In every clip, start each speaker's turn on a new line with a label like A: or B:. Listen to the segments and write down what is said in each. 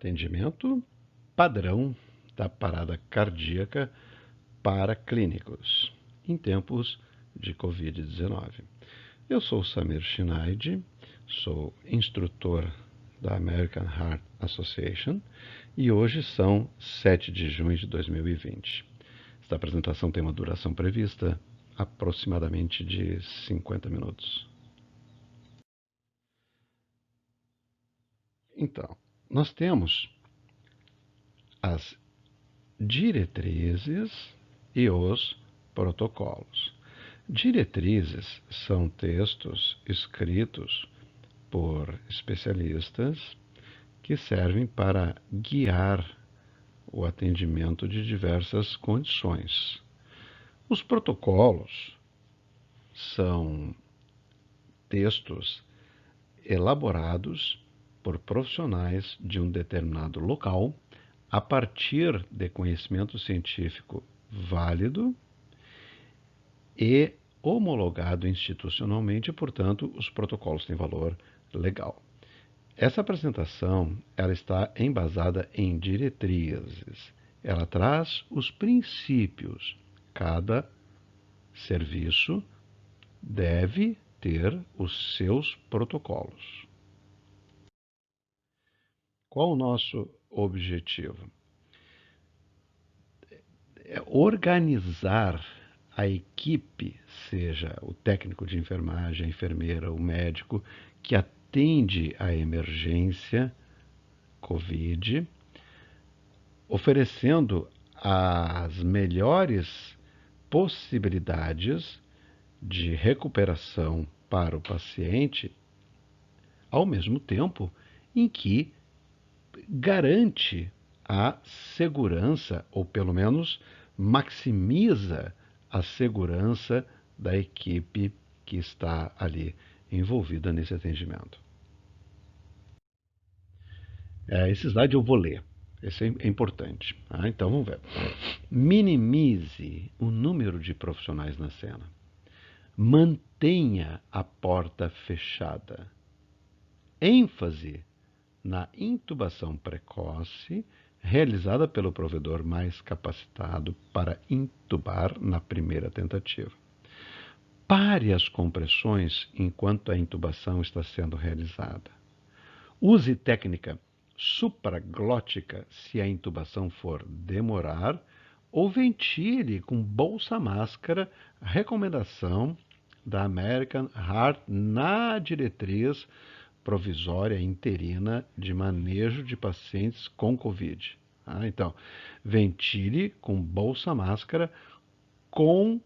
A: Atendimento padrão da parada cardíaca para clínicos em tempos de Covid-19. Eu sou o Samir Schneid, sou instrutor da American Heart Association e hoje são 7 de junho de 2020. Esta apresentação tem uma duração prevista aproximadamente de 50 minutos. Então, nós temos as diretrizes e os protocolos. Diretrizes são textos escritos por especialistas que servem para guiar o atendimento de diversas condições. Os protocolos são textos elaborados por profissionais de um determinado local a partir de conhecimento científico válido e homologado institucionalmente, e, portanto, os protocolos têm valor legal. Essa apresentação ela está embasada em diretrizes. Ela traz os princípios. Cada serviço deve ter os seus protocolos. Qual o nosso objetivo? É organizar a equipe, seja o técnico de enfermagem, a enfermeira, o médico, que atende a emergência Covid, oferecendo as melhores possibilidades de recuperação para o paciente, ao mesmo tempo em que garante a segurança, ou pelo menos maximiza a segurança da equipe que está ali envolvida nesse atendimento. Esse slide eu vou ler. Esse é importante. Então vamos ver. Minimize o número de profissionais na cena. Mantenha a porta fechada. ênfase na intubação precoce, realizada pelo provedor mais capacitado para intubar na primeira tentativa. Pare as compressões enquanto a intubação está sendo realizada. Use técnica supraglótica se a intubação for demorar, ou ventile com bolsa-máscara, recomendação da American Heart na diretriz provisória interina de manejo de pacientes com Covid. Então, ventile com bolsa-máscara com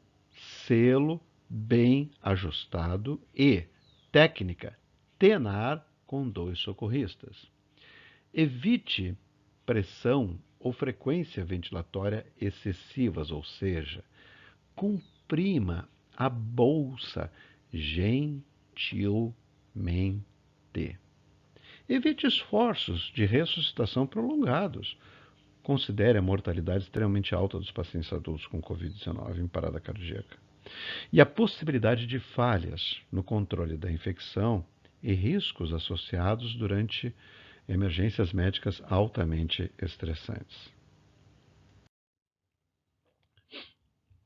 A: selo bem ajustado e técnica tenar com 2 socorristas. Evite pressão ou frequência ventilatória excessivas, ou seja, comprima a bolsa gentilmente. Evite esforços de ressuscitação prolongados. Considere a mortalidade extremamente alta dos pacientes adultos com Covid-19 em parada cardíaca. E a possibilidade de falhas no controle da infecção e riscos associados durante emergências médicas altamente estressantes.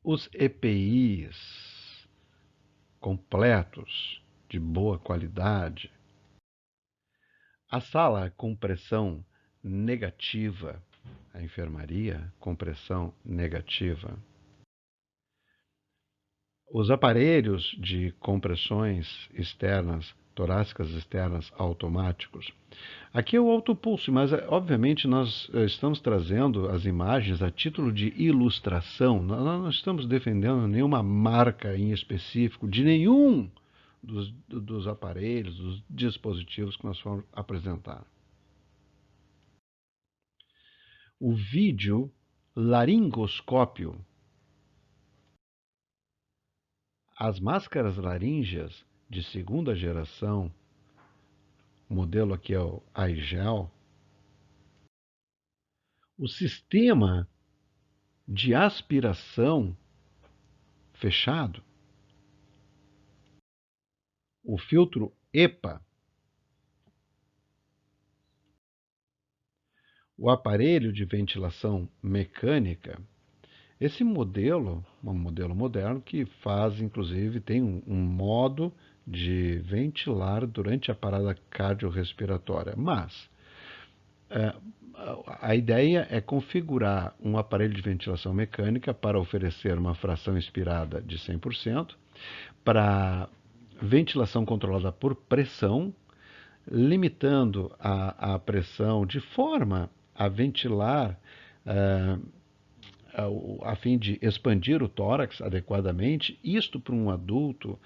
A: Os EPIs completos, de boa qualidade. A sala com pressão negativa, a enfermaria com pressão negativa. Os aparelhos de compressões externas, torácicas externas automáticos. Aqui é o autopulso, mas obviamente nós estamos trazendo as imagens a título de ilustração. Nós não estamos defendendo nenhuma marca em específico de nenhum dos aparelhos, dos dispositivos que nós vamos apresentar. O vídeo laringoscópio. As máscaras laríngeas de segunda geração, o modelo aqui é o iGel, o sistema de aspiração fechado, o filtro EPA, o aparelho de ventilação mecânica, esse modelo, um modelo moderno que faz, inclusive, tem um modo de ventilar durante a parada cardiorrespiratória. Mas a ideia é configurar um aparelho de ventilação mecânica para oferecer uma fração expirada de 100%, para ventilação controlada por pressão, limitando a pressão de forma a ventilar a fim de expandir o tórax adequadamente. Isto para um adulto,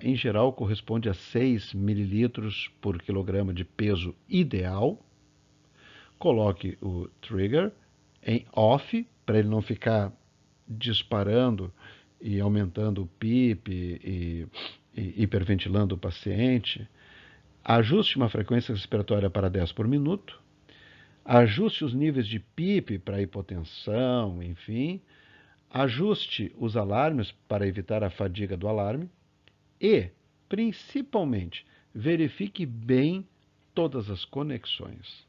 A: em geral, corresponde a 6 mililitros por quilograma de peso ideal. Coloque o trigger em off, para ele não ficar disparando e aumentando o PIP e hiperventilando o paciente. Ajuste uma frequência respiratória para 10 por minuto. Ajuste os níveis de PIP para hipotensão, enfim. Ajuste os alarmes para evitar a fadiga do alarme. E, principalmente, verifique bem todas as conexões.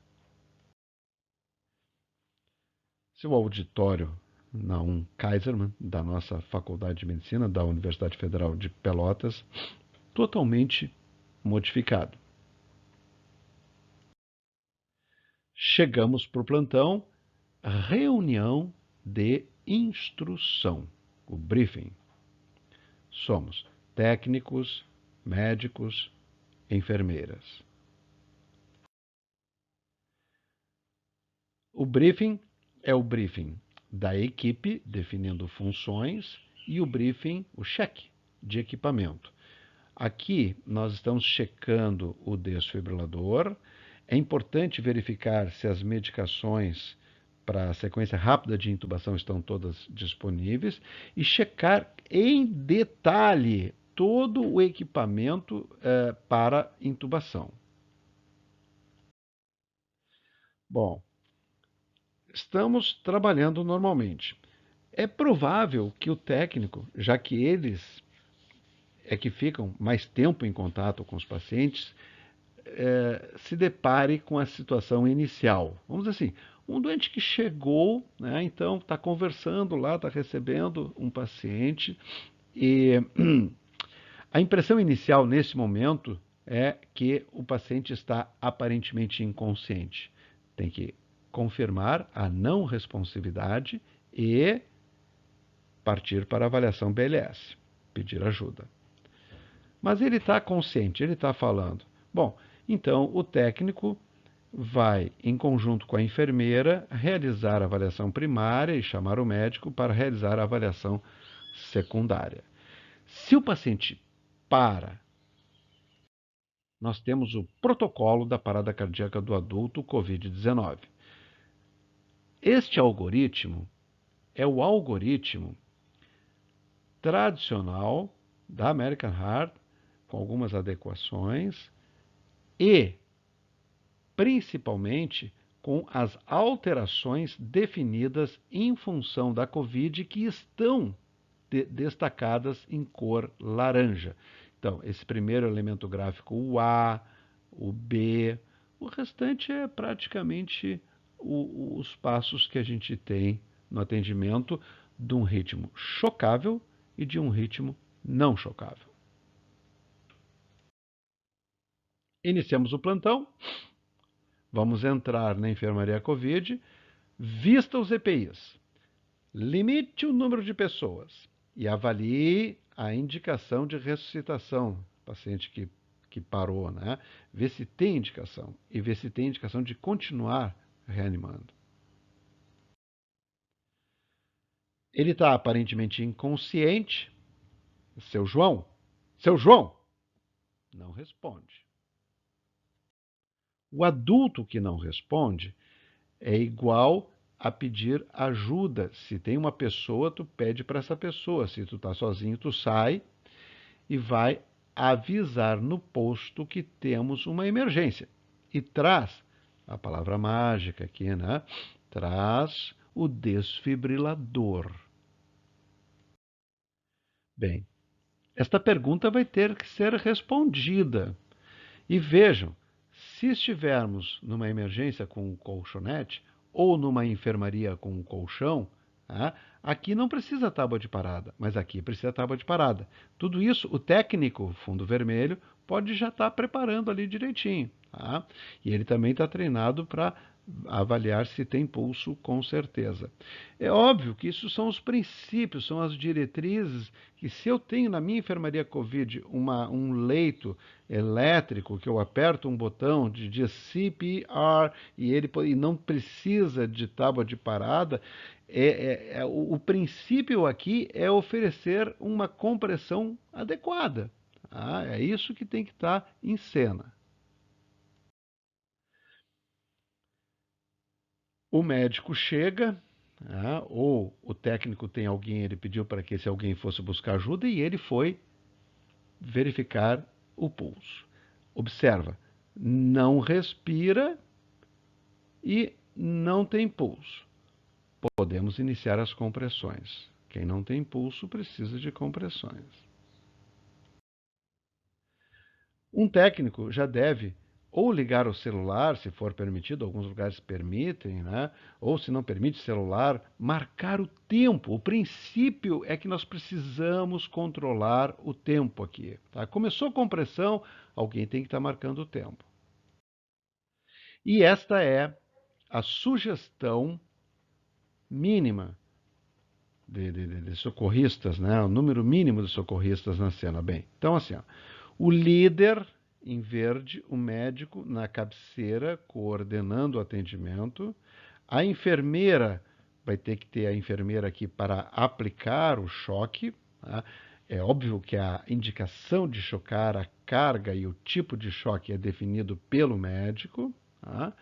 A: Se o auditório na Kaiserman, da nossa Faculdade de Medicina, da Universidade Federal de Pelotas, totalmente modificado. Chegamos para o plantão, reunião de instrução, o briefing. Somos técnicos, médicos, enfermeiras. O briefing é o briefing da equipe, definindo funções, e o briefing, o cheque de equipamento. Aqui nós estamos checando o desfibrilador. É importante verificar se as medicações para a sequência rápida de intubação estão todas disponíveis e checar em detalhe todo o equipamento para intubação. Bom, estamos trabalhando normalmente. É provável que o técnico, já que eles é que ficam mais tempo em contato com os pacientes, se depare com a situação inicial. Vamos dizer assim, um doente que chegou, né, então está conversando lá, está recebendo um paciente, e a impressão inicial nesse momento é que o paciente está aparentemente inconsciente. Tem que confirmar a não responsividade e partir para a avaliação BLS, pedir ajuda. Mas ele está consciente, ele está falando. Bom, então o técnico vai, em conjunto com a enfermeira, realizar a avaliação primária e chamar o médico para realizar a avaliação secundária. Se o paciente para, nós temos o protocolo da parada cardíaca do adulto COVID-19. Este algoritmo é o algoritmo tradicional da American Heart, com algumas adequações, e principalmente com as alterações definidas em função da Covid que estão destacadas em cor laranja. Então, esse primeiro elemento gráfico, o A, o B, o restante é praticamente os passos que a gente tem no atendimento de um ritmo chocável e de um ritmo não chocável. Iniciamos o plantão, vamos entrar na enfermaria Covid, vista os EPIs, limite o número de pessoas e avalie a indicação de ressuscitação, paciente que parou, né? Vê se tem indicação e vê se tem indicação de continuar reanimando. Ele está aparentemente inconsciente. Seu João, não responde. O adulto que não responde é igual a pedir ajuda. Se tem uma pessoa, tu pede para essa pessoa. Se tu está sozinho, tu sai e vai avisar no posto que temos uma emergência. E traz, a palavra mágica aqui, né? Traz o desfibrilador. Bem, esta pergunta vai ter que ser respondida. E vejam, Se estivermos numa emergência com um colchonete ou numa enfermaria com um colchão, tá? Aqui não precisa tábua de parada, mas aqui precisa tábua de parada. Tudo isso, o técnico fundo vermelho pode já estar preparando ali direitinho. Tá? E ele também está treinado para avaliar se tem pulso com certeza. É óbvio que isso são os princípios, são as diretrizes, que se eu tenho na minha enfermaria Covid um leito elétrico, que eu aperto um botão de diz CPR e não precisa de tábua de parada, o princípio aqui é oferecer uma compressão adequada. Tá? É isso que tem que estar em cena. O médico chega, né, ou o técnico tem alguém, ele pediu para que esse alguém fosse buscar ajuda e ele foi verificar o pulso. Observa, não respira e não tem pulso. Podemos iniciar as compressões. Quem não tem pulso precisa de compressões. Um técnico já deve ou ligar o celular, se for permitido, alguns lugares permitem, né? Ou se não permite celular, marcar o tempo. O princípio é que nós precisamos controlar o tempo aqui. Tá? Começou a compressão, alguém tem que estar marcando o tempo. E esta é a sugestão mínima de socorristas, né? O número mínimo de socorristas na cena. Bem, então assim, ó, o líder em verde, o médico na cabeceira, coordenando o atendimento. A enfermeira, vai ter que ter a enfermeira aqui para aplicar o choque. Tá? É óbvio que a indicação de chocar, a carga e o tipo de choque é definido pelo médico. Tá?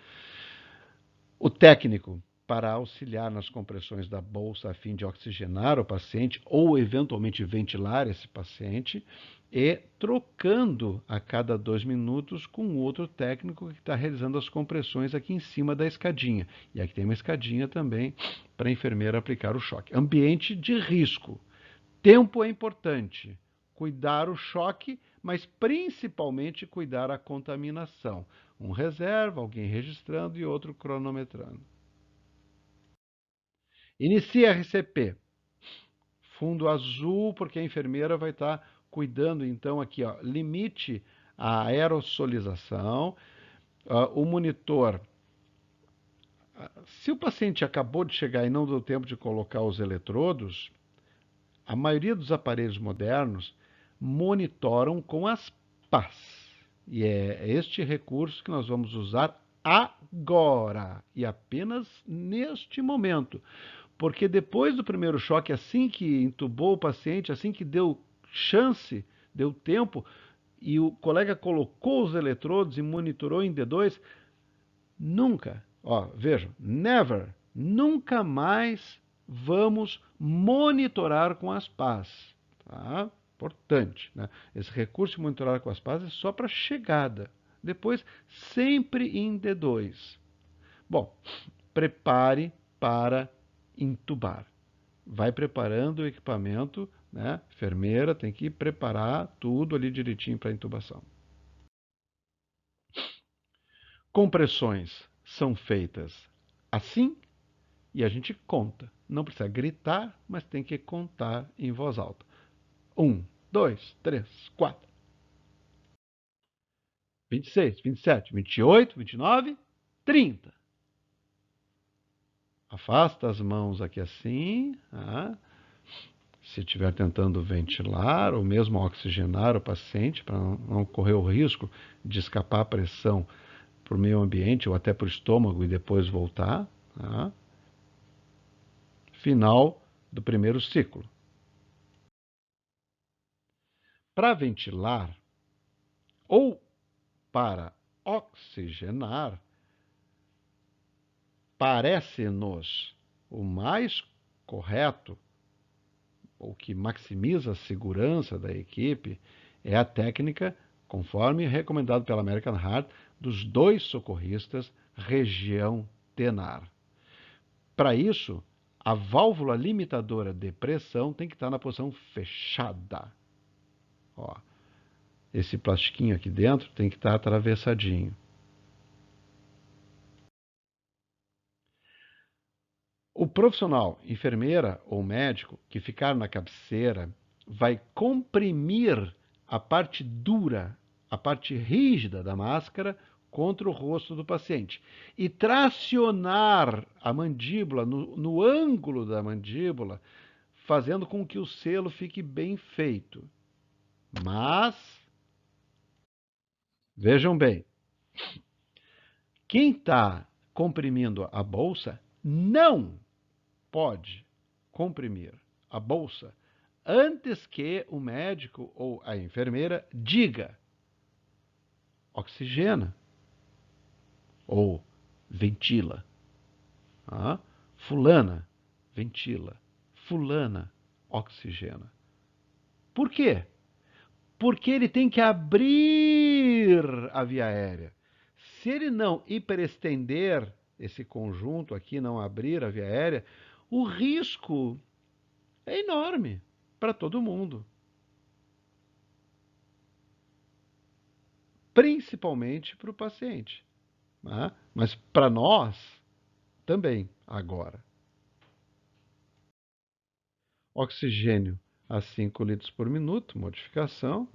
A: O técnico para auxiliar nas compressões da bolsa a fim de oxigenar o paciente ou eventualmente ventilar esse paciente e trocando a cada 2 minutos com outro técnico que está realizando as compressões aqui em cima da escadinha. E aqui tem uma escadinha também para a enfermeira aplicar o choque. Ambiente de risco. Tempo é importante. Cuidar o choque, mas principalmente cuidar a contaminação. Um reserva, alguém registrando e outro cronometrando. Inicia RCP. Fundo azul, porque a enfermeira vai estar cuidando, então, aqui, ó, limite a aerossolização. O monitor. Se o paciente acabou de chegar e não deu tempo de colocar os eletrodos, a maioria dos aparelhos modernos monitoram com as pás. E é este recurso que nós vamos usar agora e apenas neste momento. Porque depois do primeiro choque, assim que entubou o paciente, assim que deu chance, deu tempo, e o colega colocou os eletrodos e monitorou em D2, nunca, ó, vejam, never, nunca mais vamos monitorar com as pás. Tá? Importante, né? Esse recurso de monitorar com as pás é só para chegada. Depois, sempre em D2. Bom, prepare para intubar. Vai preparando o equipamento, né? Enfermeira tem que preparar tudo ali direitinho para a intubação. Compressões são feitas assim e a gente conta. Não precisa gritar, mas tem que contar em voz alta. 1, 2, 3, 4. 26, 27, 28, 29, 30. Afasta as mãos aqui assim. Tá? Se estiver tentando ventilar ou mesmo oxigenar o paciente, para não correr o risco de escapar a pressão para o meio ambiente ou até para o estômago e depois voltar. Tá? Final do primeiro ciclo. Para ventilar ou para oxigenar, parece-nos o mais correto, ou que maximiza a segurança da equipe, é a técnica, conforme recomendado pela American Heart, dos 2 socorristas região tenar. Para isso, a válvula limitadora de pressão tem que estar na posição fechada. Ó, esse plastiquinho aqui dentro tem que estar atravessadinho. O profissional, enfermeira ou médico que ficar na cabeceira vai comprimir a parte dura, a parte rígida da máscara contra o rosto do paciente e tracionar a mandíbula no ângulo da mandíbula, fazendo com que o selo fique bem feito. Mas, vejam bem, quem está comprimindo a bolsa não pode comprimir a bolsa antes que o médico ou a enfermeira diga oxigena ou ventila. Ah, fulana, ventila. Fulana, oxigena. Por quê? Porque ele tem que abrir a via aérea. Se ele não hiperestender esse conjunto aqui, não abrir a via aérea, o risco é enorme para todo mundo. Principalmente para o paciente. Né? Mas para nós também, agora. Oxigênio a 5 litros por minuto, modificação.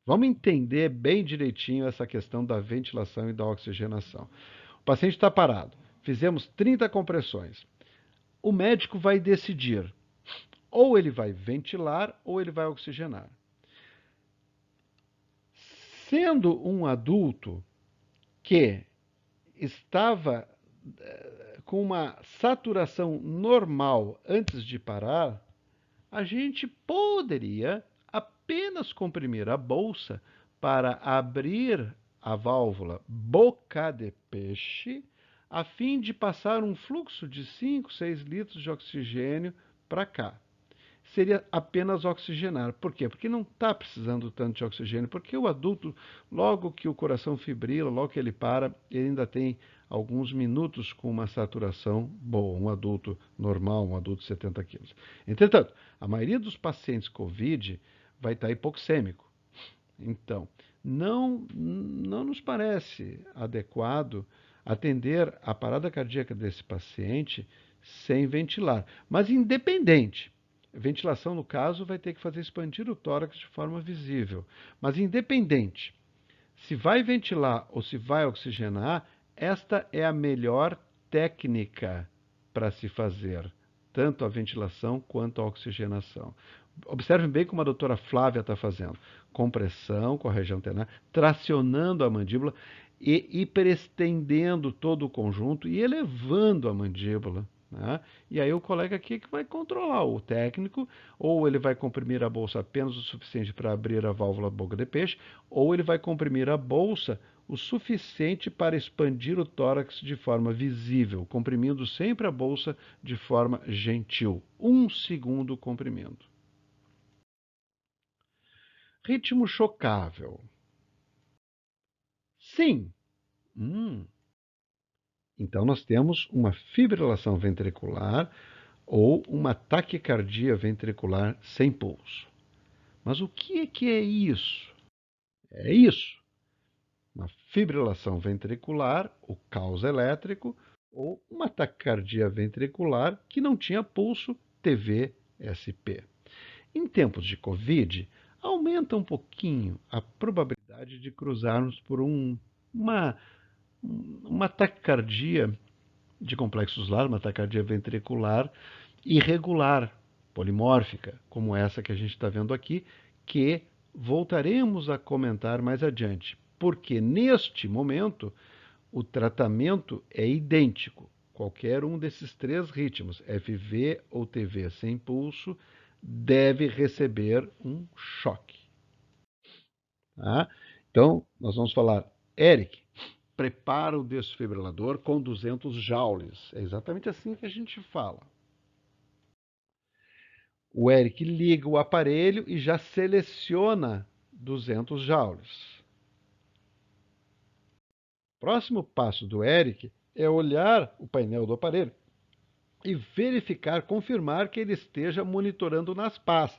A: Vamos entender bem direitinho essa questão da ventilação e da oxigenação. O paciente está parado. Fizemos 30 compressões. O médico vai decidir. Ou ele vai ventilar ou ele vai oxigenar. Sendo um adulto que estava com uma saturação normal antes de parar, a gente poderia apenas comprimir a bolsa para abrir a válvula boca de peixe, a fim de passar um fluxo de 5, 6 litros de oxigênio para cá. Seria apenas oxigenar. Por quê? Porque não está precisando tanto de oxigênio, porque o adulto, logo que o coração fibrila, logo que ele para, ele ainda tem alguns minutos com uma saturação boa, um adulto normal, um adulto de 70 quilos. Entretanto, a maioria dos pacientes COVID vai estar hipoxêmico. Então, não nos parece adequado atender a parada cardíaca desse paciente sem ventilar. Mas independente, ventilação no caso vai ter que fazer expandir o tórax de forma visível. Mas independente, se vai ventilar ou se vai oxigenar, esta é a melhor técnica para se fazer, tanto a ventilação quanto a oxigenação. Observem bem como a doutora Flávia está fazendo. Compressão com a região antenar, tracionando a mandíbula e hiperestendendo todo o conjunto e elevando a mandíbula. Né? E aí o colega aqui que vai controlar, o técnico, ou ele vai comprimir a bolsa apenas o suficiente para abrir a válvula boca de peixe, ou ele vai comprimir a bolsa o suficiente para expandir o tórax de forma visível, comprimindo sempre a bolsa de forma gentil. 1 segundo comprimindo. Ritmo chocável. Sim. Então nós temos uma fibrilação ventricular ou uma taquicardia ventricular sem pulso. Mas o que é isso? É isso. Uma fibrilação ventricular, o caos elétrico, ou uma taquicardia ventricular que não tinha pulso, TVSP. Em tempos de Covid, aumenta um pouquinho a probabilidade de cruzarmos por uma taquicardia de complexos lares, uma taquicardia ventricular irregular, polimórfica, como essa que a gente está vendo aqui, que voltaremos a comentar mais adiante, porque neste momento o tratamento é idêntico. Qualquer um desses 3 ritmos, FV ou TV sem pulso, deve receber um choque. Tá? Então, nós vamos falar, Eric, prepara o desfibrilador com 200 joules. É exatamente assim que a gente fala. O Eric liga o aparelho e já seleciona 200 joules. Próximo passo do Eric é olhar o painel do aparelho e verificar, confirmar que ele esteja monitorando nas pás,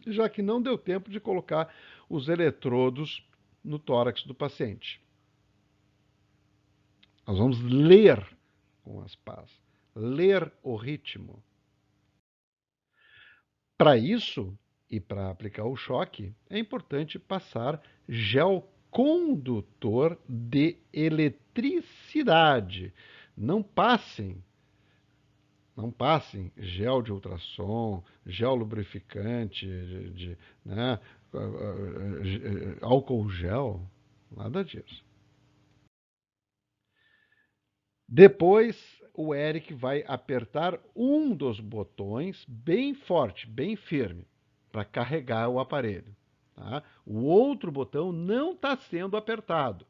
A: já que não deu tempo de colocar os eletrodos no tórax do paciente. Nós vamos ler com as pás. Ler o ritmo. Para isso, e para aplicar o choque, é importante passar gel condutor de eletricidade. Não passem gel de ultrassom, gel lubrificante, né, álcool gel, nada disso. Depois, o Eric vai apertar um dos botões bem forte, bem firme, para carregar o aparelho. Tá? O outro botão não está sendo apertado.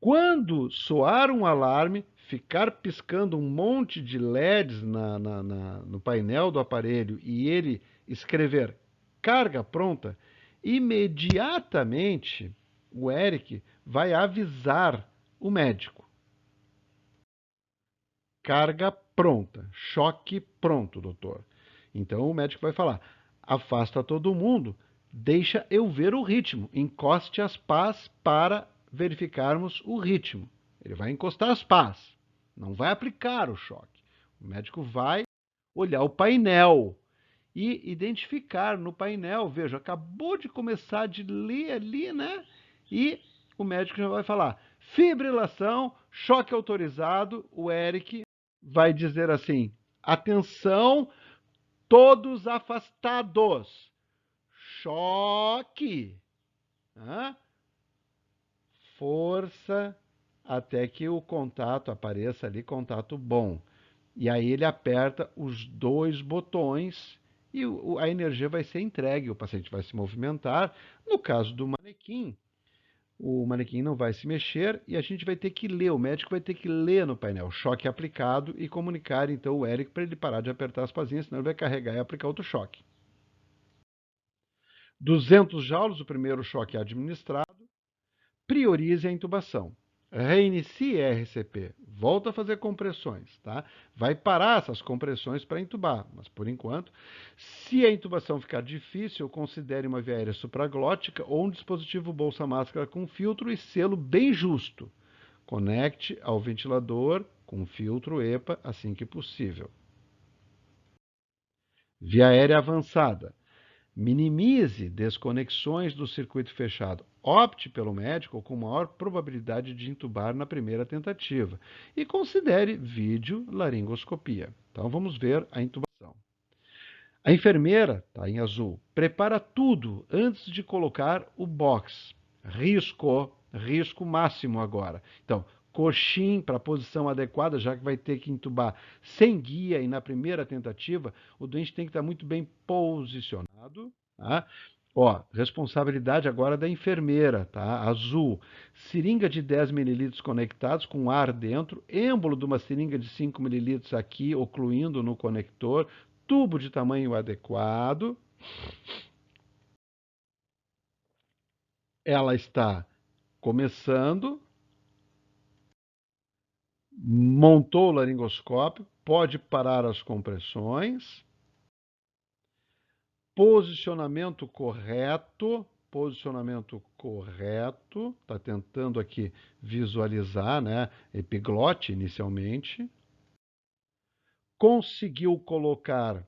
A: Quando soar um alarme, ficar piscando um monte de LEDs no painel do aparelho e ele escrever carga pronta, imediatamente o Eric vai avisar o médico. Carga pronta, choque pronto, doutor. Então o médico vai falar: afasta todo mundo, deixa eu ver o ritmo, encoste as pás para verificarmos o ritmo. Ele vai encostar as pás, não vai aplicar o choque. O médico vai olhar o painel e identificar no painel, veja, acabou de começar de ler ali, né? E o médico já vai falar: fibrilação, choque autorizado. O Eric vai dizer assim: atenção, todos afastados. Choque. Hã? Força até que o contato apareça ali, contato bom. E aí ele aperta os dois botões e a energia vai ser entregue, o paciente vai se movimentar. No caso do manequim, o manequim não vai se mexer e a gente vai ter que ler, o médico vai ter que ler no painel, choque aplicado e comunicar então o Eric para ele parar de apertar as pazinhas, senão ele vai carregar e aplicar outro choque. 200 joules, o primeiro choque é administrado, priorize a intubação. Reinicie a RCP, volta a fazer compressões, tá? Vai parar essas compressões para intubar, mas por enquanto, se a intubação ficar difícil, considere uma via aérea supraglótica ou um dispositivo bolsa-máscara com filtro e selo bem justo. Conecte ao ventilador com filtro EPA assim que possível. Via aérea avançada. Minimize desconexões do circuito fechado. Opte pelo médico com maior probabilidade de intubar na primeira tentativa. E considere vídeo laringoscopia. Então vamos ver a intubação. A enfermeira, está em azul, prepara tudo antes de colocar o box. Risco máximo agora. Então, coxim para a posição adequada, já que vai ter que intubar sem guia e na primeira tentativa, o doente tem que estar muito bem posicionado. Tá? Ó, responsabilidade agora da enfermeira, tá? Azul. Seringa de 10 ml conectados com ar dentro, êmbolo de uma seringa de 5 ml aqui, ocluindo no conector, tubo de tamanho adequado. Ela está começando, montou o laringoscópio, pode parar as compressões. Posicionamento correto, está tentando aqui visualizar, né, epiglote inicialmente. Conseguiu colocar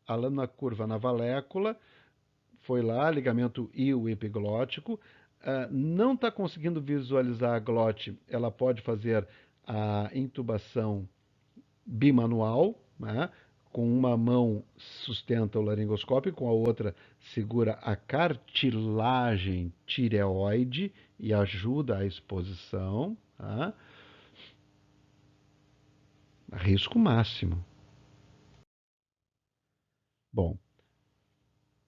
A: a lâmina curva na valécula, foi lá, ligamento io-epiglótico. Não está conseguindo visualizar a glote, ela pode fazer a intubação bimanual, né? Com uma mão sustenta o laringoscópio, com a outra segura a cartilagem tireoide e ajuda a exposição. Tá? Risco máximo. Bom,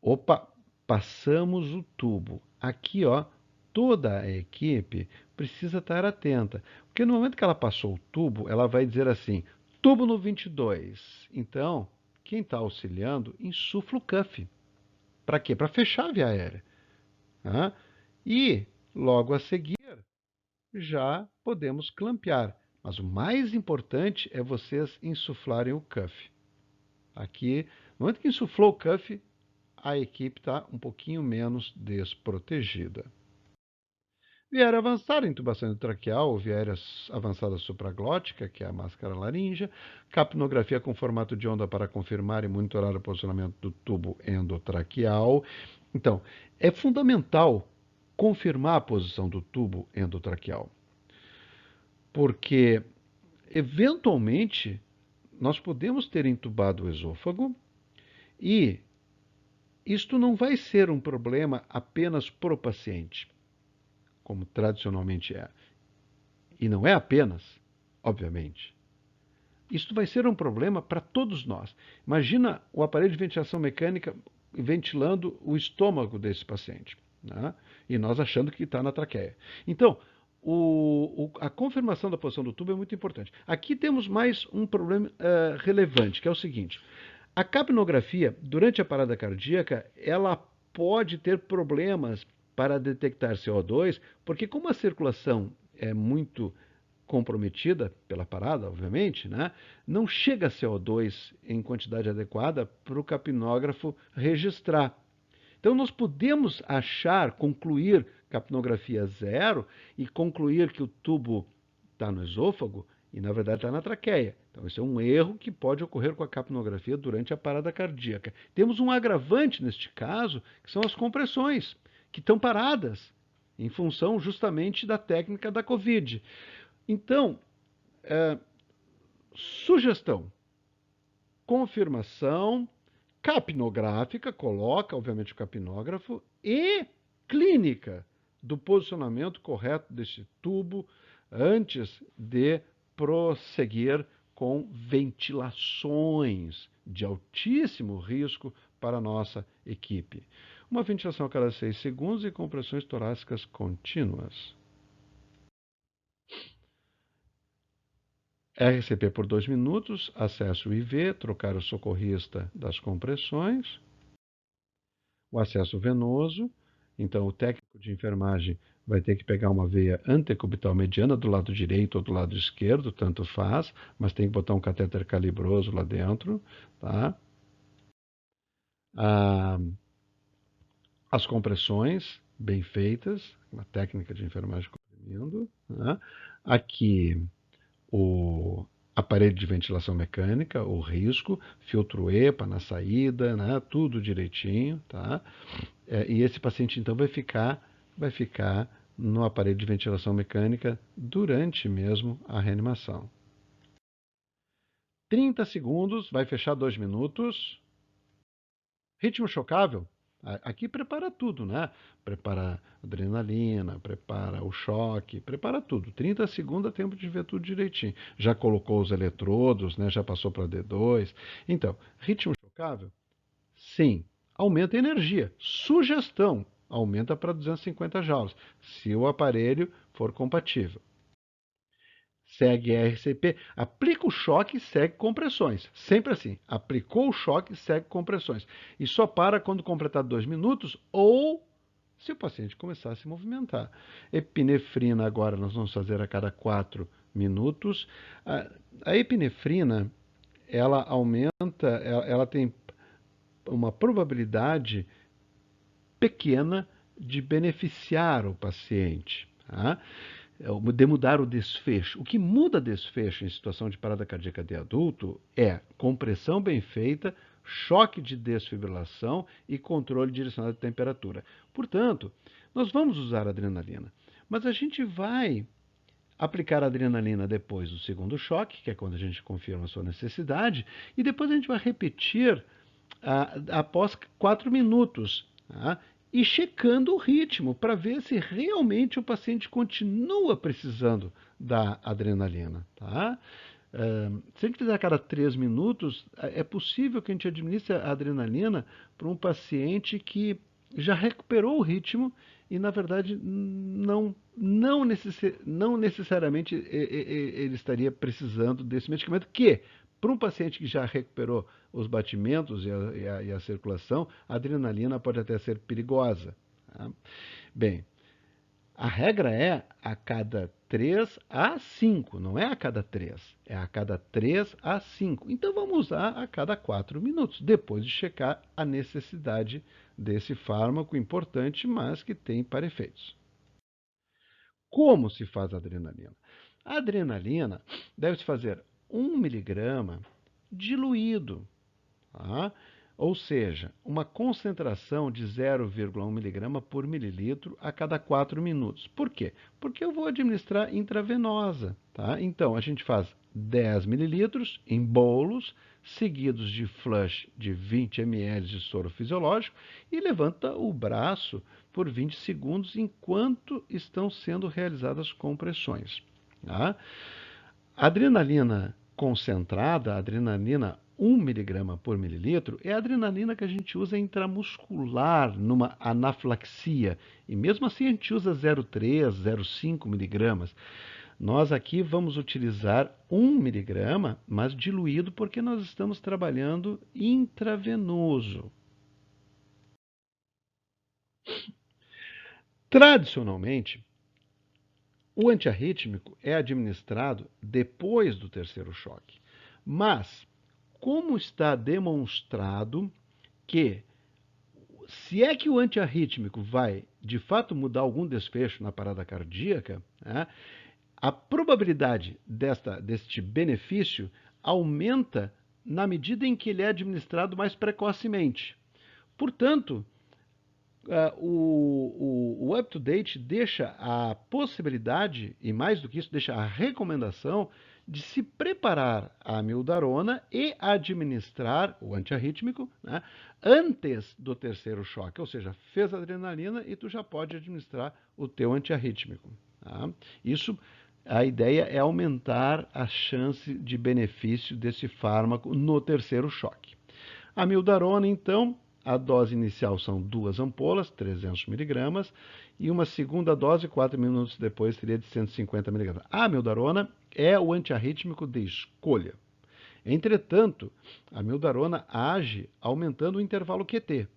A: opa, passamos o tubo. Aqui, ó, toda a equipe precisa estar atenta, porque no momento que ela passou o tubo, ela vai dizer assim: tubo no 22. Então, quem está auxiliando insufla o cuff. Para quê? Para fechar a via aérea. Tá? E, logo a seguir, já podemos clampear. Mas o mais importante é vocês insuflarem o cuff. Aqui, no momento que insuflou o cuff, a equipe está um pouquinho menos desprotegida. Viária avançada, intubação endotraqueal ou viária avançada supraglótica, que é a máscara laríngea. Capnografia com formato de onda para confirmar e monitorar o posicionamento do tubo endotraqueal. Então, é fundamental confirmar a posição do tubo endotraqueal, porque, eventualmente, nós podemos ter entubado o esôfago e isto não vai ser um problema apenas para o paciente, como tradicionalmente é. E não é apenas, obviamente. Isto vai ser um problema para todos nós. Imagina o aparelho de ventilação mecânica ventilando o estômago desse paciente, né? E nós achando que está na traqueia. Então, a confirmação da posição do tubo é muito importante. Aqui temos mais um problema relevante, que é o seguinte: a capnografia, durante a parada cardíaca, ela pode ter problemas para detectar CO2, porque como a circulação é muito comprometida pela parada, obviamente, né, não chega a CO2 em quantidade adequada para o capnógrafo registrar. Então, nós podemos achar, concluir capnografia zero e concluir que o tubo está no esôfago e, na verdade, está na traqueia. Então, isso é um erro que pode ocorrer com a capnografia durante a parada cardíaca. Temos um agravante neste caso, que são as compressões, que estão paradas, em função justamente da técnica da COVID. Então, sugestão, confirmação capnográfica, coloca, obviamente, o capnógrafo, e clínica do posicionamento correto desse tubo antes de prosseguir com ventilações de altíssimo risco para a nossa equipe. Uma ventilação a cada 6 segundos e compressões torácicas contínuas. RCP por 2 minutos, acesso IV, trocar o socorrista das compressões, o acesso venoso. Então, o técnico de enfermagem vai ter que pegar uma veia antecubital mediana do lado direito ou do lado esquerdo, tanto faz, mas tem que botar um catéter calibroso lá dentro, tá? As compressões bem feitas, uma técnica de enfermagem comprimindo, né? Aqui o aparelho de ventilação mecânica, o risco, filtro EPA na saída, né? Tudo direitinho, tá? E esse paciente então vai ficar no aparelho de ventilação mecânica durante mesmo a reanimação. 30 segundos, vai fechar 2 minutos. Ritmo chocável. Aqui prepara tudo, né? Prepara adrenalina, prepara o choque, prepara tudo. 30 segundos é tempo de ver tudo direitinho. Já colocou os eletrodos, né? Já passou para D2. Então, ritmo chocável? Sim. Aumenta a energia. Sugestão: aumenta para 250 joules, se o aparelho for compatível. Segue RCP, aplica o choque e segue compressões. Sempre assim, aplicou o choque e segue compressões. E só para quando completar 2 minutos ou se o paciente começar a se movimentar. Epinefrina agora nós vamos fazer a cada 4 minutos. A epinefrina, ela aumenta, ela tem uma probabilidade pequena de beneficiar o paciente, tá? De mudar o desfecho. O que muda desfecho em situação de parada cardíaca de adulto é compressão bem feita, choque de desfibrilação e controle direcionado de temperatura. Portanto, nós vamos usar adrenalina, mas a gente vai aplicar a adrenalina depois do segundo choque, que é quando a gente confirma a sua necessidade, e depois a gente vai repetir após 4 minutos, tá? E checando o ritmo para ver se realmente o paciente continua precisando da adrenalina, tá? Se a gente fizer a cada 3 minutos, é possível que a gente administre a adrenalina para um paciente que já recuperou o ritmo e, na verdade, não necessariamente ele estaria precisando desse medicamento, que, para um paciente que já recuperou os batimentos e a circulação, a adrenalina pode até ser perigosa. Tá? Bem, a regra é a cada 3 a 5, não é a cada 3, é a cada 3 a 5. Então vamos usar a cada 4 minutos, depois de checar a necessidade desse fármaco importante, mas que tem para efeitos. Como se faz a adrenalina? A adrenalina deve-se fazer 1 miligrama diluído, tá? Ou seja, uma concentração de 0,1 miligrama por mililitro a cada 4 minutos. Por quê? Porque eu vou administrar intravenosa. Tá? Então, a gente faz 10 mililitros em bolos, seguidos de flush de 20 ml de soro fisiológico e levanta o braço por 20 segundos enquanto estão sendo realizadas compressões. Tá? A adrenalina concentrada, a adrenalina 1 miligrama por mililitro, é a adrenalina que a gente usa intramuscular numa anafilaxia. E mesmo assim a gente usa 0,3, 0,5 miligramas. Nós aqui vamos utilizar 1 miligrama, mas diluído porque nós estamos trabalhando intravenoso. Tradicionalmente, o antiarrítmico é administrado depois do terceiro choque. Mas, como está demonstrado que, se é que o antiarrítmico vai, de fato, mudar algum desfecho na parada cardíaca, né, a probabilidade deste benefício aumenta na medida em que ele é administrado mais precocemente. Portanto, o UpToDate deixa a possibilidade, e mais do que isso, deixa a recomendação de se preparar a amiodarona e administrar o antiarrítmico, né, antes do terceiro choque. Ou seja, fez a adrenalina e tu já pode administrar o teu antiarrítmico. Tá? Isso, a ideia é aumentar a chance de benefício desse fármaco no terceiro choque. A amiodarona, então, a dose inicial são 2 ampolas, 300 miligramas, e uma segunda dose, 4 minutos depois, seria de 150 miligramas. A amiodarona é o antiarrítmico de escolha. Entretanto, a amiodarona age aumentando o intervalo QT.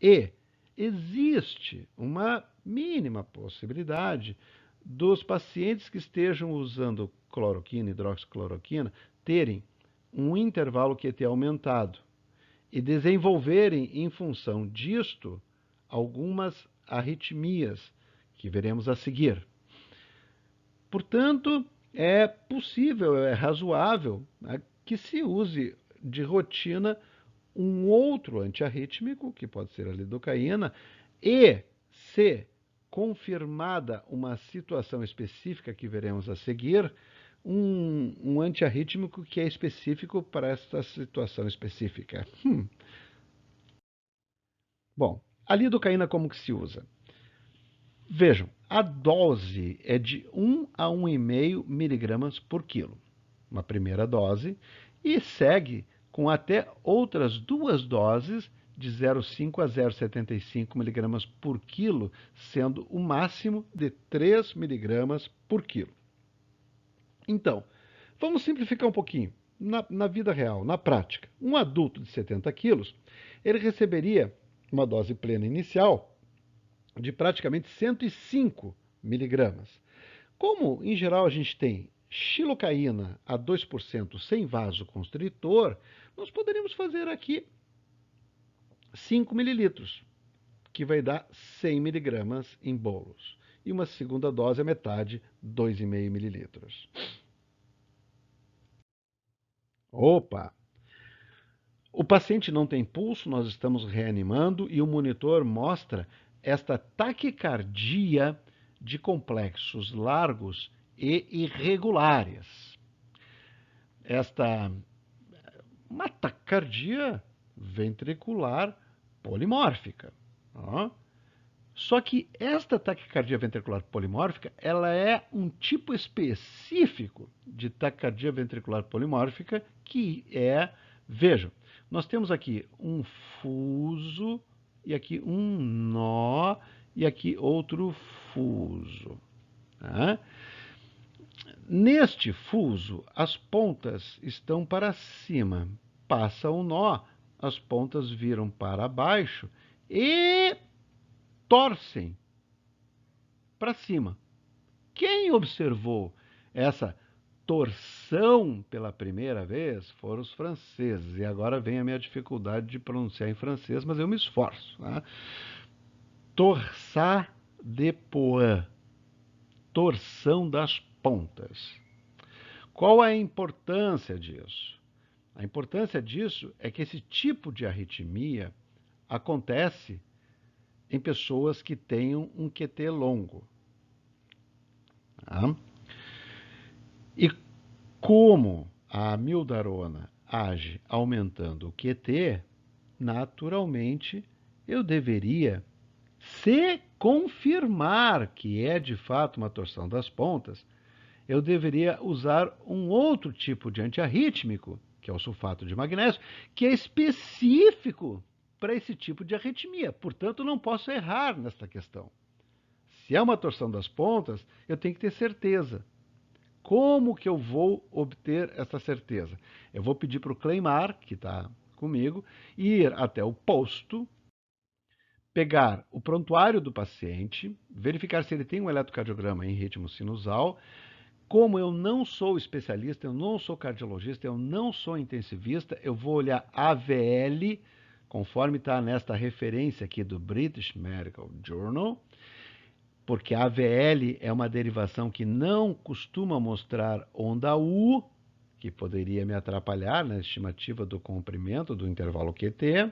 A: E existe uma mínima possibilidade dos pacientes que estejam usando cloroquina, hidroxicloroquina, terem um intervalo QT aumentado e desenvolverem, em função disto, algumas arritmias que veremos a seguir. Portanto, é possível, é razoável, né, que se use de rotina um outro antiarrítmico, que pode ser a lidocaína, e, se confirmada uma situação específica que veremos a seguir, um antiarrítmico que é específico para esta situação específica. Bom, a lidocaína como que se usa? Vejam, a dose é de 1 a 1,5 miligramas por quilo, uma primeira dose, e segue com até outras 2 doses de 0,5 a 0,75 miligramas por quilo, sendo o máximo de 3 miligramas por quilo. Então, vamos simplificar um pouquinho. Na vida real, na prática, um adulto de 70 quilos, ele receberia uma dose plena inicial de praticamente 105 miligramas. Como, em geral, a gente tem xilocaína a 2% sem vasoconstritor, nós poderíamos fazer aqui 5 mililitros, que vai dar 100 miligramas em bolos. E uma segunda dose, a metade, 2,5 mililitros. Opa! O paciente não tem pulso, nós estamos reanimando e o monitor mostra esta taquicardia de complexos largos e irregulares. Uma taquicardia ventricular polimórfica. Ó. Só que esta taquicardia ventricular polimórfica, ela é um tipo específico de taquicardia ventricular polimórfica que é, vejam, nós temos aqui um fuso e aqui um nó e aqui outro fuso. Tá? Neste fuso, as pontas estão para cima. Passa o nó, as pontas viram para baixo e torcem para cima. Quem observou essa torção pela primeira vez foram os franceses. E agora vem a minha dificuldade de pronunciar em francês, mas eu me esforço. Tá? Torsade de Poix. torção das pontas. Qual é a importância disso? A importância disso é que esse tipo de arritmia acontece em pessoas que tenham um QT longo. Tá? E como a amiodarona age aumentando o QT, naturalmente eu deveria, se confirmar que é de fato uma torção das pontas, eu deveria usar um outro tipo de antiarrítmico, que é o sulfato de magnésio, que é específico para esse tipo de arritmia. Portanto, não posso errar nesta questão. Se é uma torção das pontas, eu tenho que ter certeza. Como que eu vou obter essa certeza? Eu vou pedir para o Cleimar, que está comigo, ir até o posto, pegar o prontuário do paciente, verificar se ele tem um eletrocardiograma em ritmo sinusal. Como eu não sou especialista, eu não sou cardiologista, eu não sou intensivista, eu vou olhar AVL, conforme está nesta referência aqui do British Medical Journal, porque a AVL é uma derivação que não costuma mostrar onda U, que poderia me atrapalhar na estimativa do comprimento do intervalo QT,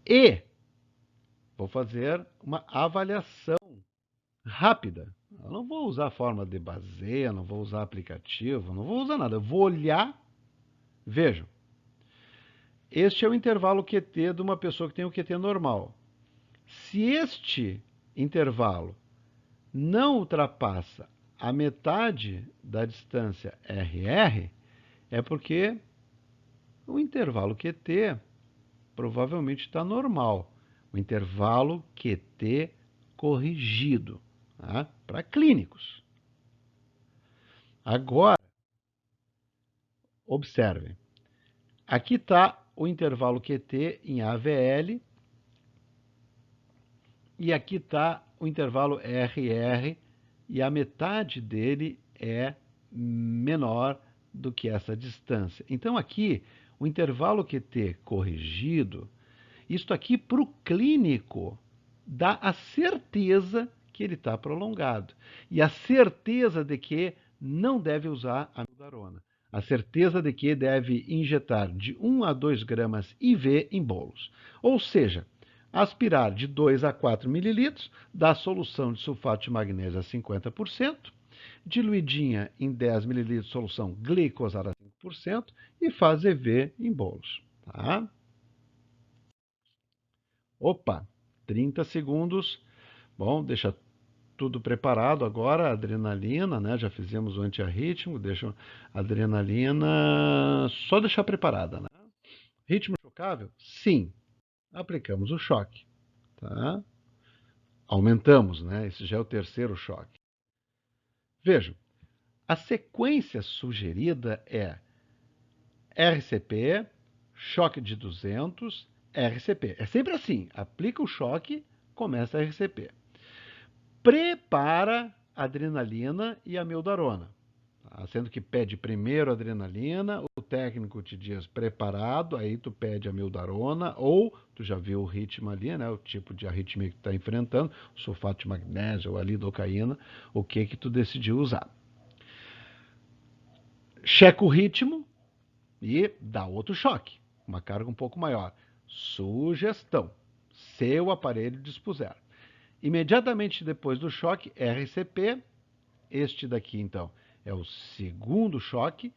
A: e vou fazer uma avaliação rápida. Eu não vou usar a forma de Bazet, não vou usar aplicativo, não vou usar nada. Eu vou olhar, vejam, este é o intervalo QT de uma pessoa que tem o QT normal. Se este intervalo não ultrapassa a metade da distância RR, é porque o intervalo QT provavelmente está normal. O intervalo QT corrigido, tá? Para clínicos. Agora, observem. Aqui está o intervalo QT em AVL e aqui está o intervalo RR e a metade dele é menor do que essa distância. Então aqui, o intervalo QT corrigido, isto aqui para o clínico dá a certeza que ele está prolongado e a certeza de que não deve usar a amiodarona. A certeza de que deve injetar de 1 a 2 gramas IV em bolos. Ou seja, aspirar de 2 a 4 mililitros da solução de sulfato de magnésio a 50%, diluidinha em 10 mililitros de solução glicosada a 5% e faz EV em bolos. Tá? Opa, 30 segundos. Bom, deixa tudo preparado agora, adrenalina, né? Já fizemos o antiarrítmico, deixa a adrenalina só deixar preparada, né? Ritmo chocável? Sim. Aplicamos o choque, tá? Aumentamos, né? Esse já é o terceiro choque. Vejam, a sequência sugerida é RCP, choque de 200, RCP. É sempre assim, aplica o choque, começa a RCP. Prepara a adrenalina e a amiodarona. Tá? Sendo que pede primeiro a adrenalina, o técnico te diz preparado, aí tu pede a amiodarona, ou tu já viu o ritmo ali, né? O tipo de arritmia que tu está enfrentando, sulfato de magnésio ou a lidocaína, o que tu decidiu usar. Checa o ritmo e dá outro choque, uma carga um pouco maior. Sugestão, se o aparelho dispuser. Imediatamente depois do choque, RCP, este daqui então é o segundo choque,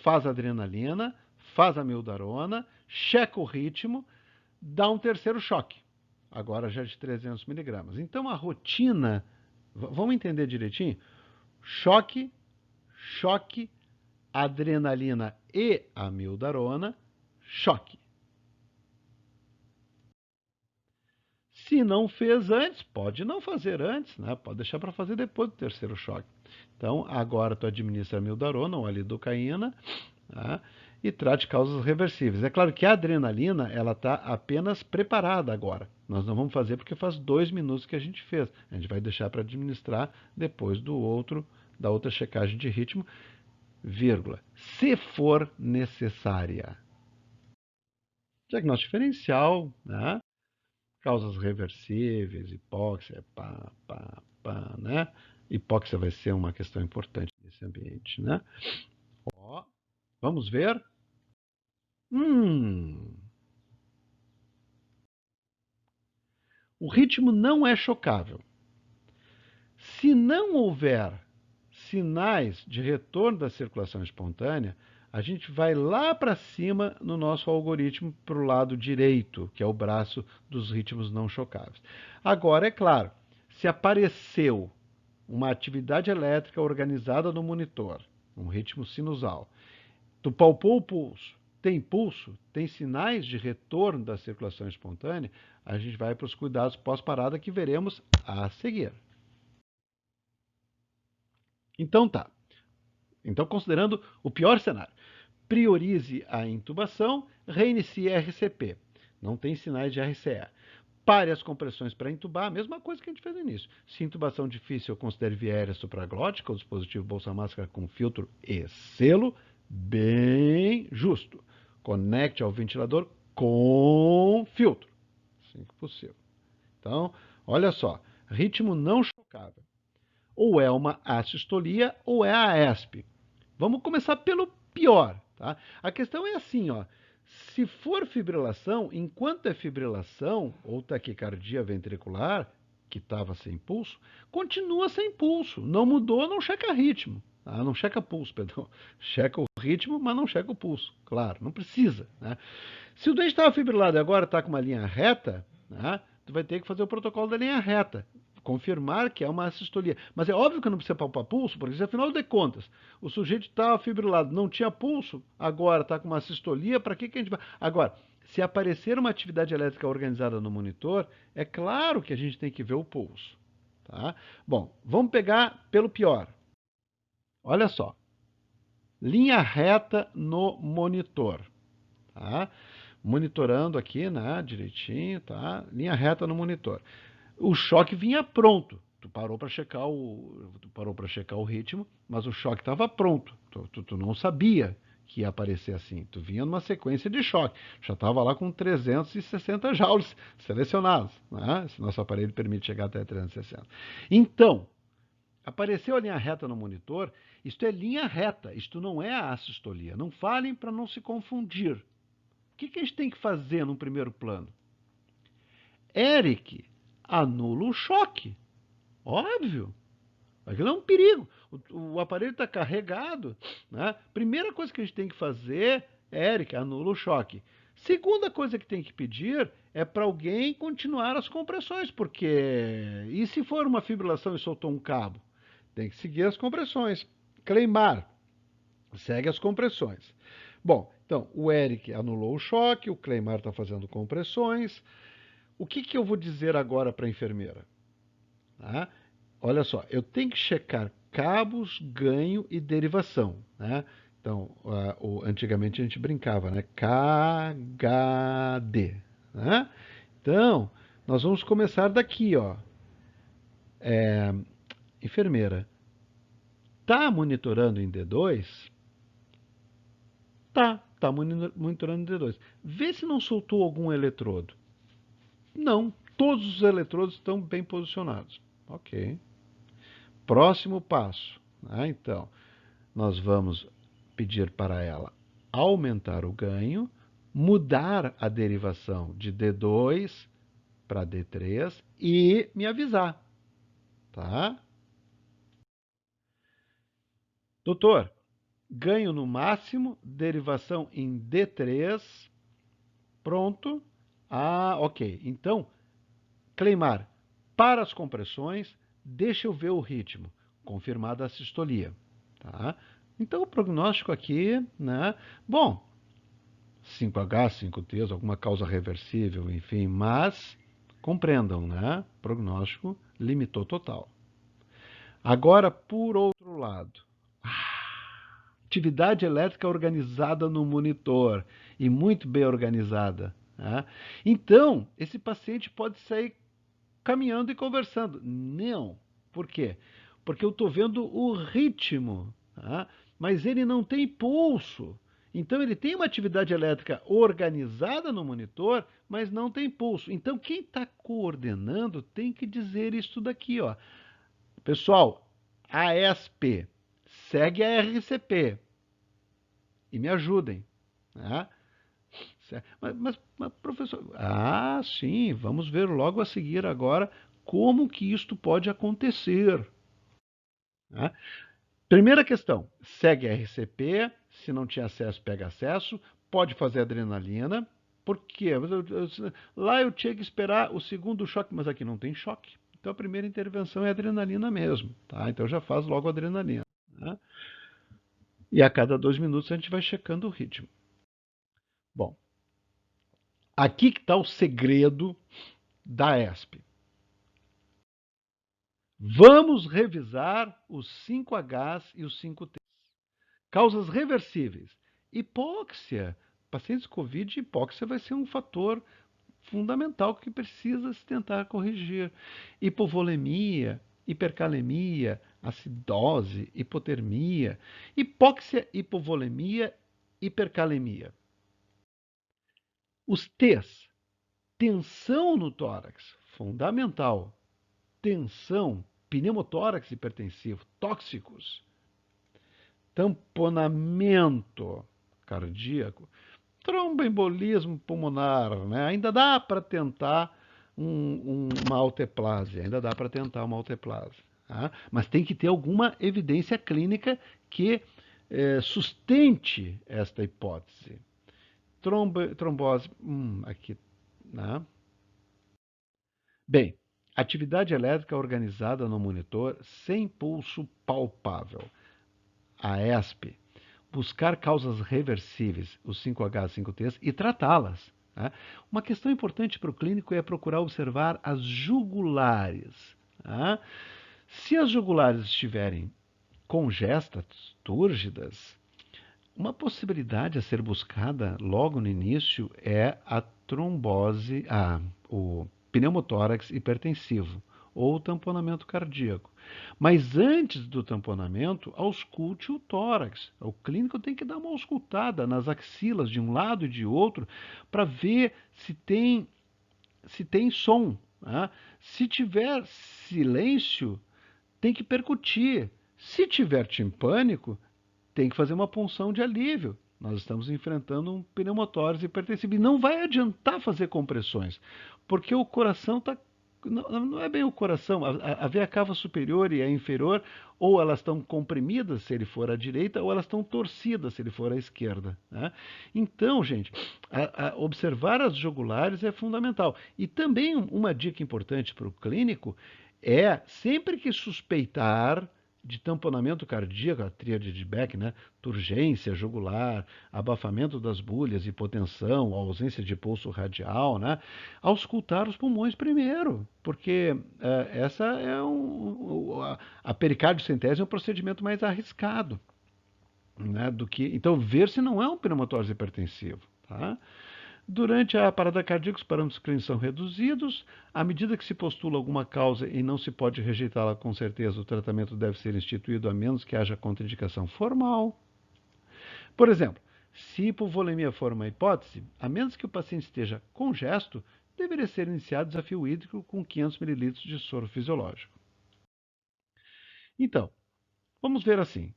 A: faz adrenalina, faz amiodarona, checa o ritmo, dá um terceiro choque, agora já de 300 miligramas. Então a rotina, vamos entender direitinho? Choque, choque, adrenalina e amiodarona, choque. Se não fez antes, pode não fazer antes, né? Pode deixar para fazer depois do terceiro choque. Então, agora tu administra a mildarona ou a lidocaína, tá? E trate causas reversíveis. É claro que a adrenalina, ela está apenas preparada agora. Nós não vamos fazer porque faz 2 minutos que a gente fez. A gente vai deixar para administrar depois da outra checagem de ritmo, vírgula, se for necessária. Diagnóstico diferencial, né? Causas reversíveis, hipóxia, né? Hipóxia vai ser uma questão importante nesse ambiente, né? Ó, vamos ver. O ritmo não é chocável. Se não houver sinais de retorno da circulação espontânea, a gente vai lá para cima no nosso algoritmo para o lado direito, que é o braço dos ritmos não chocáveis. Agora, é claro, se apareceu uma atividade elétrica organizada no monitor, um ritmo sinusal, tu palpou o pulso, tem sinais de retorno da circulação espontânea, a gente vai para os cuidados pós-parada que veremos a seguir. Então tá. Então, considerando o pior cenário, priorize a intubação, reinicie a RCP. Não tem sinais de RCE. Pare as compressões para intubar, a mesma coisa que a gente fez no início. Se intubação difícil, considere via aérea supraglótica, o dispositivo bolsa-máscara com filtro e selo, bem justo. Conecte ao ventilador com filtro, assim que possível. Então, olha só, ritmo não chocável. Ou é uma assistolia ou é a AESP. Vamos começar pelo pior, tá? A questão é assim, ó. Se for fibrilação, enquanto é fibrilação ou taquicardia ventricular, que estava sem pulso, continua sem pulso. Não mudou, não checa ritmo. Ah, não checa pulso, perdão. Checa o ritmo, mas não checa o pulso. Claro, não precisa. Né? Se o doente estava fibrilado e agora está com uma linha reta, né, tu vai ter que fazer o protocolo da linha reta. Confirmar que é uma assistolia. Mas é óbvio que não precisa palpar pulso, porque afinal de contas, o sujeito estava fibrilado, não tinha pulso, agora está com uma assistolia, para que a gente vai... Agora, se aparecer uma atividade elétrica organizada no monitor, é claro que a gente tem que ver o pulso. Tá? Bom, vamos pegar pelo pior. Olha só. Linha reta no monitor. Tá? Monitorando aqui, né, direitinho, tá? Linha reta no monitor. O choque vinha pronto. Tu parou para checar o ritmo, mas o choque estava pronto. Tu não sabia que ia aparecer assim. Tu vinha numa sequência de choque. Já estava lá com 360 joules selecionados. Né? Esse nosso aparelho permite chegar até 360. Então, apareceu a linha reta no monitor. Isto é linha reta. Isto não é a assistolia. Não falem para não se confundir. O que a gente tem que fazer no primeiro plano? Eric, anula o choque. Óbvio. Aquilo é um perigo. O aparelho está carregado. Né? Primeira coisa que a gente tem que fazer, Eric, anula o choque. Segunda coisa que tem que pedir é para alguém continuar as compressões, porque e se for uma fibrilação e soltou um cabo? Tem que seguir as compressões. Cleimar, segue as compressões. Bom, então o Eric anulou o choque, o Cleimar está fazendo compressões. O que eu vou dizer agora para a enfermeira? Tá? Olha só, eu tenho que checar cabos, ganho e derivação. Né? Então, antigamente a gente brincava, né? KHD. Né? Então, nós vamos começar daqui, ó. Enfermeira, tá monitorando em D2? Tá monitorando em D2. Vê se não soltou algum eletrodo. Não, todos os eletrodos estão bem posicionados. Ok. Próximo passo. Né? Então, nós vamos pedir para ela aumentar o ganho, mudar a derivação de D2 para D3 e me avisar. Tá? Doutor, ganho no máximo, derivação em D3, pronto. Ah, ok. Então, Cleimar, para as compressões, deixa eu ver o ritmo, confirmada a sistolia. Tá? Então, o prognóstico aqui, né? Bom, 5H, 5T, alguma causa reversível, enfim, mas compreendam, né? Prognóstico limitou total. Agora, por outro lado, atividade elétrica organizada no monitor e muito bem organizada. Né? Então, esse paciente pode sair caminhando e conversando. Não. Por quê? Porque eu estou vendo o ritmo, tá? Mas ele não tem pulso. Então ele tem uma atividade elétrica organizada no monitor, mas não tem pulso. Então quem está coordenando tem que dizer isso daqui, ó. Pessoal, a ESP segue a RCP e me ajudem. Né? Mas, professor, sim, vamos ver logo a seguir agora como que isto pode acontecer. Né? Primeira questão, segue a RCP, se não tinha acesso, pega acesso, pode fazer adrenalina, por quê? Lá eu tinha que esperar o segundo choque, mas aqui não tem choque. Então a primeira intervenção é adrenalina mesmo, tá? Então já faz logo a adrenalina. Né? E a cada 2 minutos a gente vai checando o ritmo. Bom, aqui que está o segredo da ESP. Vamos revisar os 5Hs e os 5Ts. Causas reversíveis. Hipóxia. Pacientes Covid, hipóxia vai ser um fator fundamental que precisa se tentar corrigir. Hipovolemia, hipercalemia, acidose, hipotermia, hipóxia, hipovolemia, hipercalemia. Os T's, tensão no tórax, fundamental. Tensão, pneumotórax hipertensivo, tóxicos. Tamponamento cardíaco, tromboembolismo pulmonar, né? Ainda dá para tentar uma alteplase, ainda dá para tentar uma alteplase, tá? Mas tem que ter alguma evidência clínica que sustente esta hipótese. Trombose, aqui, né? Bem, atividade elétrica organizada no monitor sem pulso palpável. A ESP, buscar causas reversíveis, os 5H, 5Ts, e tratá-las. Né? Uma questão importante para o clínico é procurar observar as jugulares. Né? Se as jugulares estiverem congestas, túrgidas, uma possibilidade a ser buscada logo no início é a trombose, o pneumotórax hipertensivo ou o tamponamento cardíaco. Mas antes do tamponamento, ausculte o tórax. O clínico tem que dar uma auscultada nas axilas de um lado e de outro para ver se tem som. Né? Se tiver silêncio, tem que percutir. Se tiver timpânico, tem que fazer uma punção de alívio. Nós estamos enfrentando um pneumotórax hipertensivo. E não vai adiantar fazer compressões, porque o coração está. Não é bem o coração, a veia cava superior e a inferior, ou elas estão comprimidas se ele for à direita, ou elas estão torcidas se ele for à esquerda. Né? Então, gente, observar as jugulares é fundamental. E também uma dica importante para o clínico é, sempre que suspeitar de tamponamento cardíaco, a tríade de Beck, né? Turgência jugular, abafamento das bulhas, hipotensão, ausência de pulso radial, né? Auscultar os pulmões primeiro, porque essa é a pericardiocentese é um procedimento mais arriscado, né? Então, ver se não é um pneumotórax hipertensivo, tá? Durante a parada cardíaca, os parâmetros clínicos são reduzidos. À medida que se postula alguma causa e não se pode rejeitá-la com certeza, o tratamento deve ser instituído a menos que haja contraindicação formal. Por exemplo, se hipovolemia for uma hipótese, a menos que o paciente esteja congesto, deveria ser iniciado desafio hídrico com 500 ml de soro fisiológico. Então, vamos ver assim.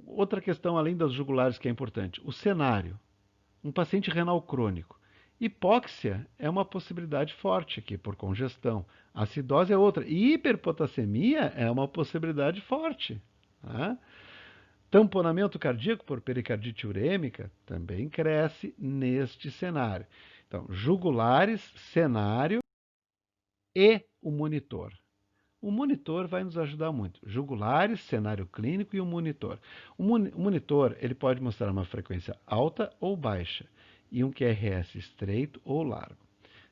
A: Outra questão além das jugulares que é importante, o cenário. Um paciente renal crônico. Hipóxia é uma possibilidade forte aqui, por congestão. Acidose é outra. E hiperpotassemia é uma possibilidade forte. Tá? Tamponamento cardíaco por pericardite urêmica também cresce neste cenário. Então, jugulares, cenário e o monitor. O monitor vai nos ajudar muito. Jugulares, cenário clínico e o monitor. O monitor ele pode mostrar uma frequência alta ou baixa e um QRS estreito ou largo.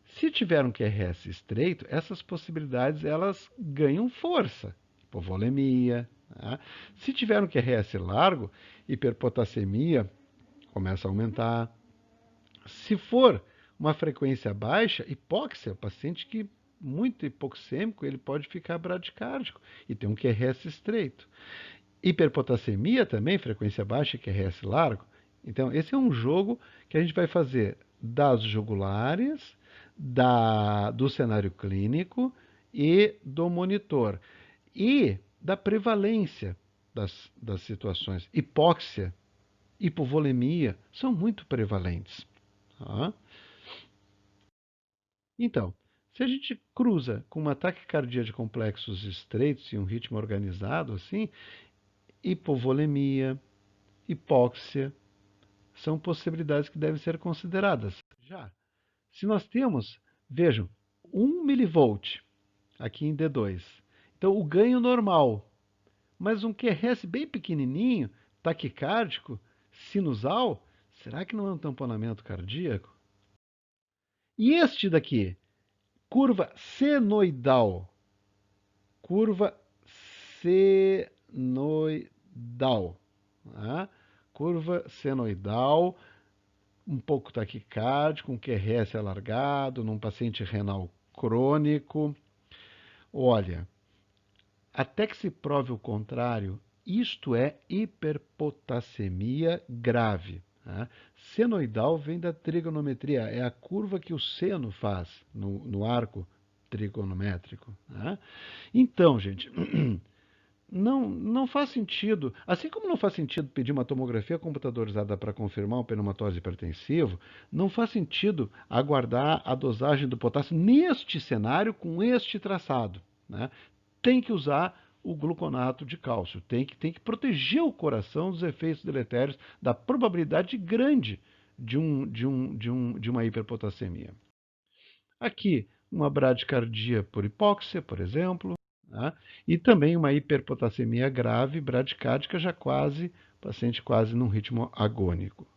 A: Se tiver um QRS estreito, essas possibilidades elas ganham força. Hipovolemia. Tá? Se tiver um QRS largo, hiperpotassemia começa a aumentar. Se for uma frequência baixa, hipóxia, paciente que muito hipoxêmico, ele pode ficar bradicárdico e ter um QRS estreito. Hiperpotassemia também, frequência baixa e QRS largo. Então, esse é um jogo que a gente vai fazer das jugulares, do cenário clínico e do monitor. E da prevalência das situações. Hipóxia, hipovolemia são muito prevalentes. Tá? Então, se a gente cruza com uma taquicardia de complexos estreitos e um ritmo organizado, assim, hipovolemia, hipóxia, são possibilidades que devem ser consideradas. Já, se nós temos, vejam, 1 milivolt aqui em D2, então o ganho normal, mas um QRS bem pequenininho, taquicárdico, sinusal, será que não é um tamponamento cardíaco? E este daqui, curva senoidal, curva senoidal, tá? Curva senoidal, um pouco taquicárdico, um QRS alargado, num paciente renal crônico. Olha, até que se prove o contrário, isto é hiperpotassemia grave. Tá? Senoidal vem da trigonometria, é a curva que o seno faz no arco trigonométrico. Tá? Então, gente, não faz sentido, assim como não faz sentido pedir uma tomografia computadorizada para confirmar um pneumatose hipertensivo, não faz sentido aguardar a dosagem do potássio neste cenário com este traçado. Né? Tem que usar o gluconato de cálcio, tem que proteger o coração dos efeitos deletérios, da probabilidade grande de uma hiperpotassemia. Aqui, uma bradicardia por hipóxia, por exemplo, tá? E também uma hiperpotassemia grave, bradicárdica, já quase, paciente quase num ritmo agônico.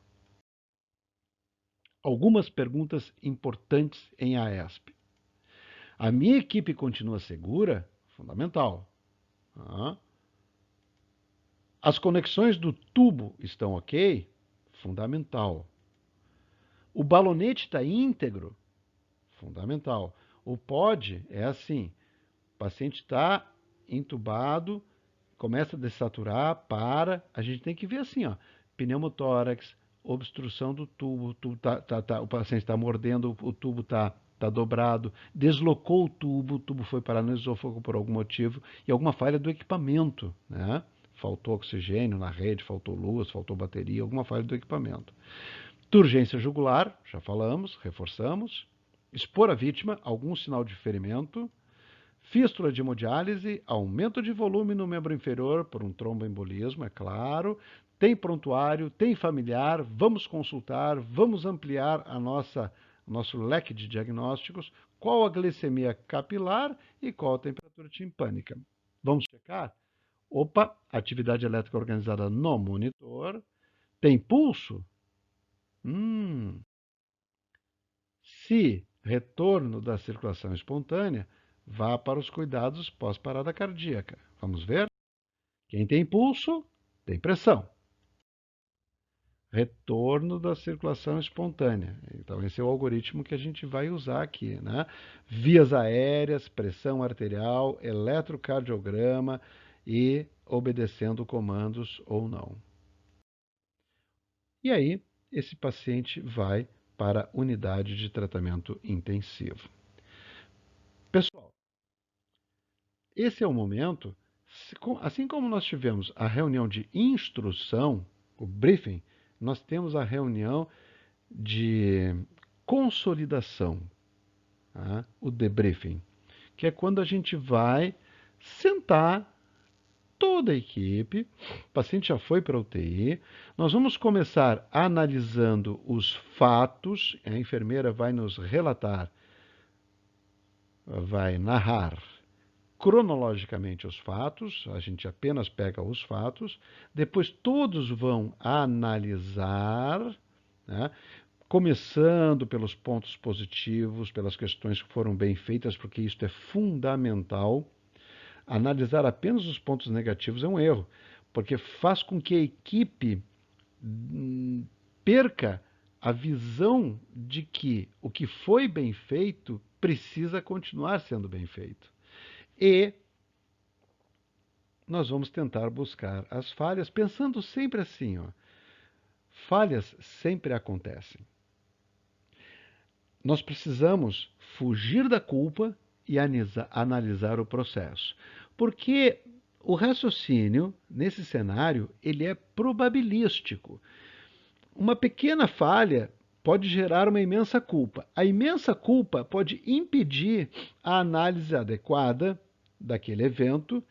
A: Algumas perguntas importantes em AESP. A minha equipe continua segura? Fundamental. Tá? As conexões do tubo estão ok? Fundamental. O balonete está íntegro? Fundamental. O POD é assim: o paciente está entubado, começa a dessaturar, para. A gente tem que ver assim, ó, pneumotórax, obstrução do tubo, o paciente está mordendo, o tubo está dobrado, deslocou o tubo foi parar no esôfago por algum motivo, e alguma falha do equipamento, né? Faltou oxigênio na rede, faltou luz, faltou bateria, alguma falha do equipamento. Turgência jugular, já falamos, reforçamos. Expor a vítima, algum sinal de ferimento. Fístula de hemodiálise, aumento de volume no membro inferior por um tromboembolismo, é claro. Tem prontuário, tem familiar, vamos consultar, vamos ampliar nosso leque de diagnósticos. Qual a glicemia capilar e qual a temperatura timpânica? Vamos checar? Opa, atividade elétrica organizada no monitor. Tem pulso? Se retorno da circulação espontânea, vá para os cuidados pós-parada cardíaca. Vamos ver? Quem tem pulso, tem pressão. Retorno da circulação espontânea. Então, esse é o algoritmo que a gente vai usar aqui, né? Vias aéreas, pressão arterial, eletrocardiograma e obedecendo comandos ou não. E aí, esse paciente vai para a unidade de tratamento intensivo. Pessoal, esse é o momento, assim como nós tivemos a reunião de instrução, o briefing, nós temos a reunião de consolidação, tá? O debriefing, que é quando a gente vai sentar toda a equipe, o paciente já foi para a UTI, nós vamos começar analisando os fatos, a enfermeira vai nos relatar, vai narrar cronologicamente os fatos, a gente apenas pega os fatos, depois todos vão analisar, né? Começando pelos pontos positivos, pelas questões que foram bem feitas, porque isso é fundamental. Analisar apenas os pontos negativos é um erro, porque faz com que a equipe perca a visão de que o que foi bem feito precisa continuar sendo bem feito. E nós vamos tentar buscar as falhas, pensando sempre assim, ó, falhas sempre acontecem. Nós precisamos fugir da culpa e analisar o processo. Porque o raciocínio, nesse cenário, ele é probabilístico. Uma pequena falha pode gerar uma imensa culpa. A imensa culpa pode impedir a análise adequada daquele evento,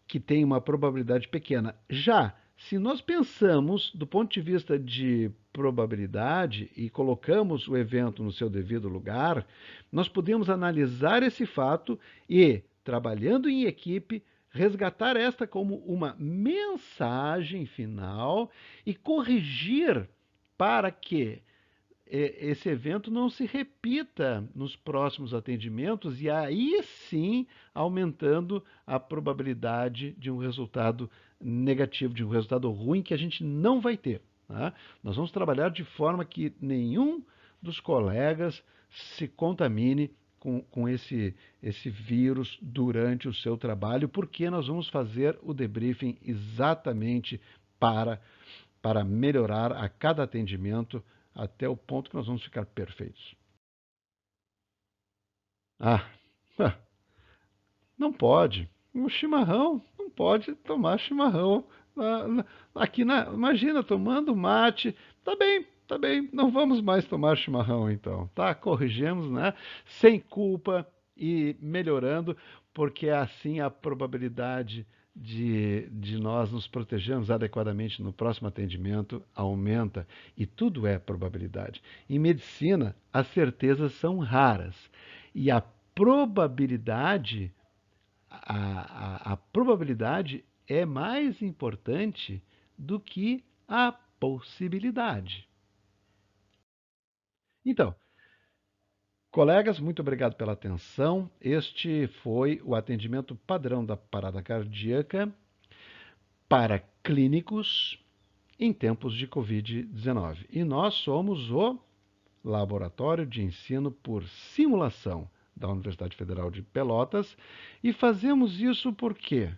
A: que tem uma probabilidade pequena. Já se nós pensamos do ponto de vista de probabilidade e colocamos o evento no seu devido lugar, nós podemos analisar esse fato e, trabalhando em equipe, resgatar esta como uma mensagem final e corrigir para que esse evento não se repita nos próximos atendimentos e aí sim aumentando a probabilidade de um resultado negativo, de um resultado ruim que a gente não vai ter. Tá? Nós vamos trabalhar de forma que nenhum dos colegas se contamine com esse vírus durante o seu trabalho, porque nós vamos fazer o debriefing exatamente para melhorar a cada atendimento até o ponto que nós vamos ficar perfeitos. Ah, não pode. Um chimarrão, não pode tomar chimarrão. Aqui imagina, tomando mate. Tá bem, não vamos mais tomar chimarrão então. Tá, corrigimos, né? Sem culpa e melhorando, porque assim a probabilidade de nós nos protegermos adequadamente no próximo atendimento aumenta. E tudo é probabilidade. Em medicina, as certezas são raras. E probabilidade a probabilidade é mais importante do que a possibilidade. Então, colegas, muito obrigado pela atenção. Este foi o atendimento padrão da parada cardíaca para clínicos em tempos de Covid-19. E nós somos o Laboratório de Ensino por Simulação da Universidade Federal de Pelotas e fazemos isso por quê?